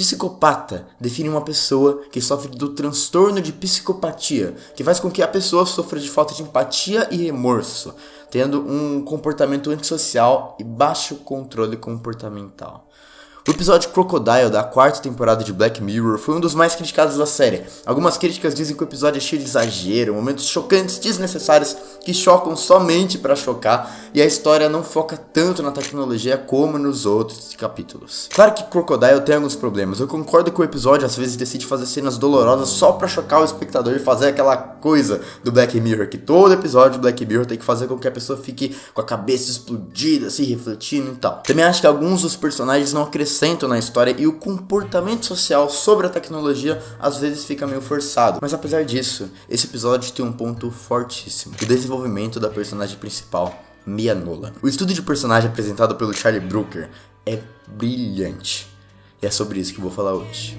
Psicopata define uma pessoa que sofre do transtorno de psicopatia, que faz com que a pessoa sofra de falta de empatia e remorso, tendo um comportamento antissocial e baixo controle comportamental. O episódio Crocodile da 4ª temporada de Black Mirror foi um dos mais criticados da série. Algumas críticas dizem que o episódio é cheio de exagero, momentos chocantes, desnecessários, que chocam somente para chocar, e a história não foca tanto na tecnologia como nos outros capítulos. Claro que Crocodile tem alguns problemas, eu concordo que o episódio às vezes decide fazer cenas dolorosas só para chocar o espectador e fazer aquela coisa do Black Mirror, que todo episódio do Black Mirror tem que fazer com que a pessoa fique com a cabeça explodida, assim, refletindo e tal. Também acho que alguns dos personagens não acrescentam na história e o comportamento social sobre a tecnologia às vezes fica meio forçado. Mas apesar disso, esse episódio tem um ponto fortíssimo: o desenvolvimento da personagem principal, Mia Nolan. O estudo de personagem apresentado pelo Charlie Brooker é brilhante. E é sobre isso que eu vou falar hoje.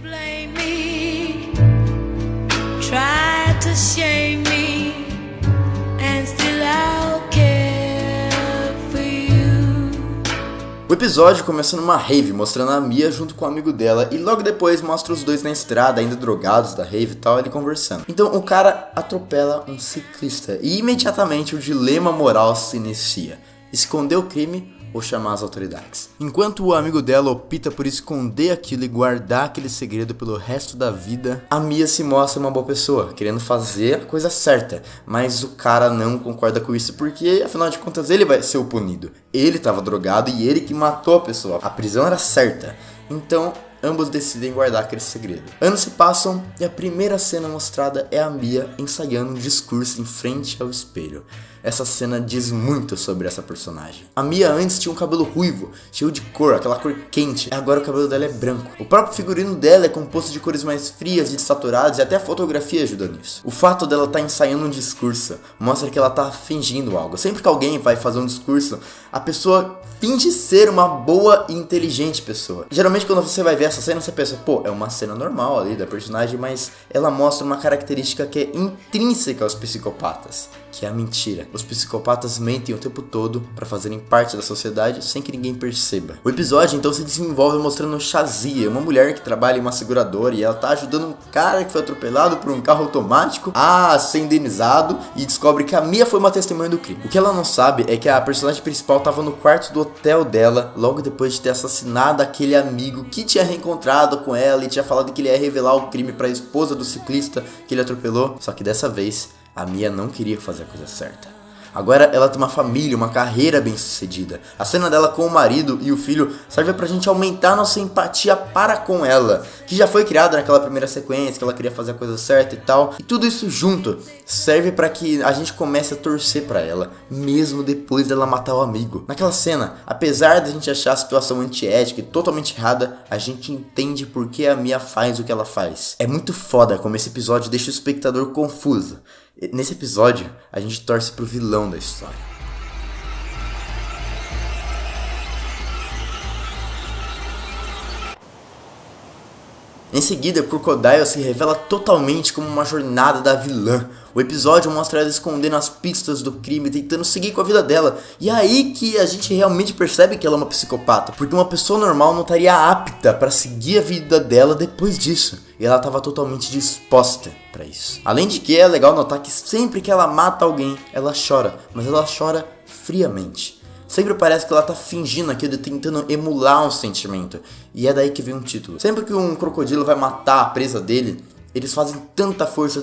O episódio começa numa rave, mostrando a Mia junto com o amigo dela, e logo depois mostra os dois na estrada, ainda drogados da rave e tal, ele conversando. Então o cara atropela um ciclista, e imediatamente o dilema moral se inicia: esconder o crime ou chamar as autoridades. Enquanto o amigo dela opta por esconder aquilo e guardar aquele segredo pelo resto da vida, a Mia se mostra uma boa pessoa, querendo fazer a coisa certa, mas o cara não concorda com isso porque, afinal de contas, ele vai ser o punido. Ele estava drogado e ele que matou a pessoa. A prisão era certa. Então, ambos decidem guardar aquele segredo. Anos se passam e a primeira cena mostrada é a Mia ensaiando um discurso em frente ao espelho. Essa cena diz muito sobre essa personagem. A Mia antes tinha um cabelo ruivo, cheio de cor, aquela cor quente. Agora o cabelo dela é branco. O próprio figurino dela é composto de cores mais frias e desaturadas, e até a fotografia ajuda nisso. O fato dela estar ensaiando um discurso mostra que ela está fingindo algo. Sempre que alguém vai fazer um discurso, a pessoa finge ser uma boa e inteligente pessoa. Geralmente quando você vai ver essa cena, você pensa, pô, é uma cena normal ali da personagem, mas ela mostra uma característica que é intrínseca aos psicopatas, que é a mentira. Os psicopatas mentem o tempo todo para fazerem parte da sociedade sem que ninguém perceba. O episódio então se desenvolve mostrando Shazia, uma mulher que trabalha em uma seguradora, e ela tá ajudando um cara que foi atropelado por um carro automático a ser indenizado, e descobre que a Mia foi uma testemunha do crime. O que ela não sabe é que a personagem principal estava no quarto do hotel dela logo depois de ter assassinado aquele amigo que tinha reencontrado com ela e tinha falado que ele ia revelar o crime para a esposa do ciclista que ele atropelou. Só que dessa vez a Mia não queria fazer a coisa certa. Agora ela tem uma família, uma carreira bem sucedida. A cena dela com o marido e o filho serve pra gente aumentar nossa empatia para com ela, que já foi criada naquela primeira sequência, que ela queria fazer a coisa certa e tal. E tudo isso junto serve pra que a gente comece a torcer pra ela, mesmo depois dela matar o amigo. Naquela cena, apesar de a gente achar a situação antiética e totalmente errada, a gente entende por que a Mia faz o que ela faz. É muito foda como esse episódio deixa o espectador confuso. Nesse episódio, a gente torce pro vilão da história. Em seguida, Crocodile se revela totalmente como uma jornada da vilã. O episódio mostra ela escondendo as pistas do crime, tentando seguir com a vida dela. E é aí que a gente realmente percebe que ela é uma psicopata, porque uma pessoa normal não estaria apta para seguir a vida dela depois disso. E ela estava totalmente disposta para isso. Além de que é legal notar que sempre que ela mata alguém, ela chora, mas ela chora friamente. Sempre parece que ela tá fingindo aquilo, tentando emular um sentimento. E é daí que vem um título. Sempre que um crocodilo vai matar a presa dele, eles fazem tanta força,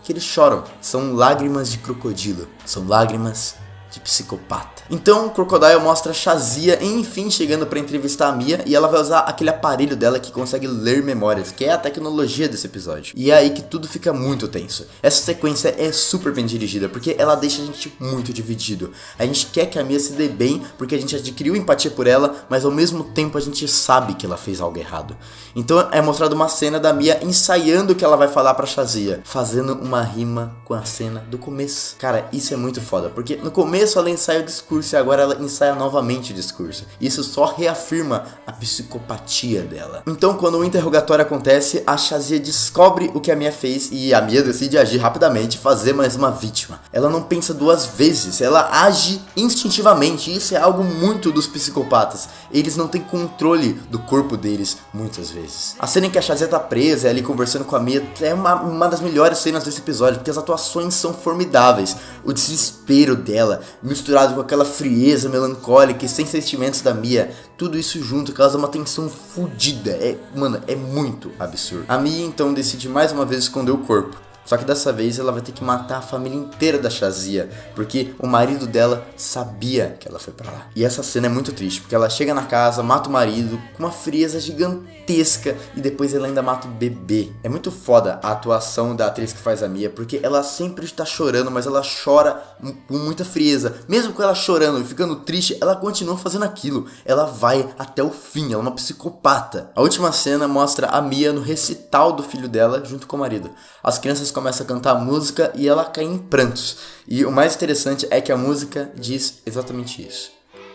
que eles choram. São lágrimas de crocodilo. São lágrimas de psicopata. Então, Crocodile mostra Shazia, enfim, chegando para entrevistar a Mia, e ela vai usar aquele aparelho dela que consegue ler memórias, que é a tecnologia desse episódio. E é aí que tudo fica muito tenso. Essa sequência é super bem dirigida, porque ela deixa a gente muito dividido. A gente quer que a Mia se dê bem, porque a gente adquiriu empatia por ela, mas ao mesmo tempo a gente sabe que ela fez algo errado. Então é mostrada uma cena da Mia ensaiando o que ela vai falar pra Shazia, fazendo uma rima com a cena do começo. Cara, isso é muito foda, porque no começo começo ela ensaia o discurso e agora ela ensaia novamente o discurso. Isso só reafirma a psicopatia dela. Então, quando o interrogatório acontece, a Shazia descobre o que a Mia fez e a Mia decide agir rapidamente e fazer mais uma vítima. Ela não pensa duas vezes, ela age instintivamente. Isso é algo muito dos psicopatas. Eles não têm controle do corpo deles muitas vezes. A cena em que a Shazia tá presa, ali conversando com a Mia, é uma das melhores cenas desse episódio, porque as atuações são formidáveis. O desespero dela, misturado com aquela frieza melancólica e sem sentimentos da Mia, tudo isso junto causa uma tensão fodida. Mano, é muito absurdo. A Mia então decide mais uma vez esconder o corpo. Só que dessa vez ela vai ter que matar a família inteira da Shazia, porque o marido dela sabia que ela foi pra lá. E essa cena é muito triste, porque ela chega na casa, mata o marido com uma frieza gigantesca e depois ela ainda mata o bebê. É muito foda a atuação da atriz que faz a Mia, porque ela sempre está chorando, mas ela chora com muita frieza. Mesmo com ela chorando e ficando triste, ela continua fazendo aquilo. Ela vai até o fim, ela é uma psicopata. A última cena mostra a Mia no recital do filho dela junto com o marido. As crianças começam a cantar música e ela cai em prantos. E o mais interessante é que a música diz exatamente isso.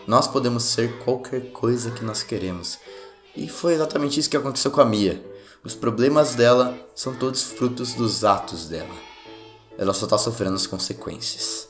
Nós podemos ser qualquer coisa que nós queremos. E foi exatamente isso que aconteceu com a Mia. Os problemas dela são todos frutos dos atos dela. Ela só está sofrendo as consequências.